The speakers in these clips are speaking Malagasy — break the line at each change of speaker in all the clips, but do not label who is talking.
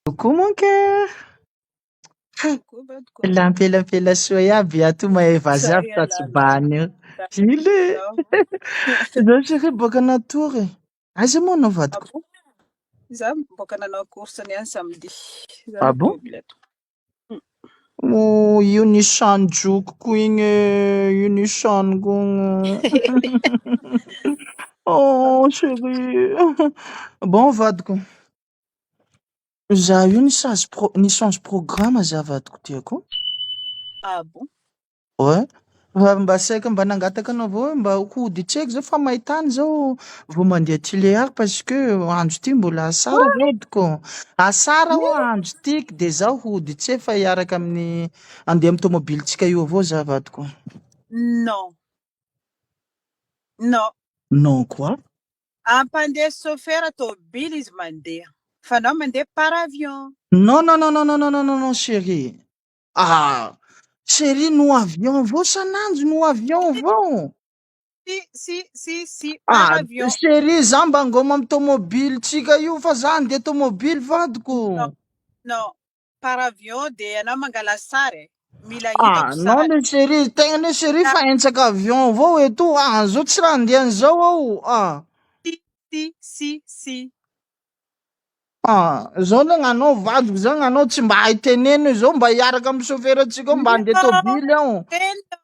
Coucou mon cœur.
Kubadko.
Lampelampela soa iaby ato mahay vazavy
Zay
fa tsy
alala.
bany eo. Ile.
Zaho.
Zaho chérie boaka natory. Aiza moa anao
Ah
vadiko?
bon? Za mboka nanao course niany samedi. Za
Ah
no
bon?
tômôbily ato.
Oh, io Nissan Juke igny io Nissanko. Oh chérie. Bon vadiko. Za io nissange programme za vadiko tiako.
Ah bon?
Ouais. Mba saika mba nangataka anao avao mba hoditseko zao fa maintany zao vao mandeha Tuléar parce que andro ty mbola asara vadiko. Asara ho andro tiky de zaho hoditsy fa hiaraka amin'ny andeha amin'ny tômôbilitsika io avao za vadiko.
Non. Non.
Non quoi?
Ampandeha chauffeur tômôbily izy mandeha. Fa anao mandeha par avion.
Non non non non non non non non non chérie. Ah, chérie no avion avao sanandro no avion avao.
Si, par
Ah,
avion.
chérie za mba ngoma amin'ny tômôbilitsika io fa za andeha tômôbily vadiko.
Non. Par avion de anao mangala sary. Mila
Ah,
hitako
non
sary.
le chérie, tegna le chérie fa hetsaka avion avao eto. Ah, zao tsy raha andehan'izao ao. Ah.
Si.
Ah, zao le gn'anao vadiko zao gn'anao tsy mba hay teneno zao mba hiaraka amin'ny chauffeur antsika mba andeha tôbily ao.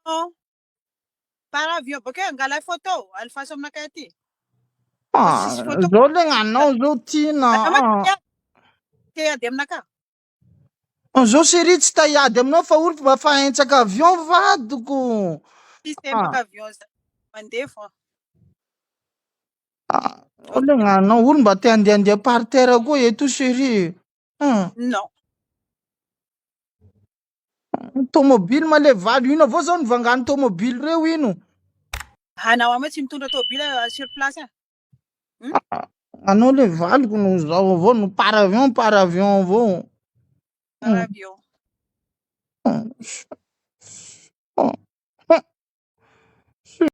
Non. Par avion. Bakeo angala photo. Alfaso aminakay aty.
Ah,
Sisy photo.
zao le gn'anao zao tiana. Ah.
Te ady aminaka.
Zao chérie tsy taiady aminao fa olo mba fa hetsaka avion vadiko.
Sisy empaka avion za. Mandeha fô.
Ah, ole gn'anao olo mba te andeha par terre koa eto chérie.
Non.
Tômôbily ma le valo ino avao zao nivangany tômôbily reo ino?
Hanao ama tsy mitondra tômôbily sur place.
Anao le valiko no zao avao no par avion avao.
Par avion.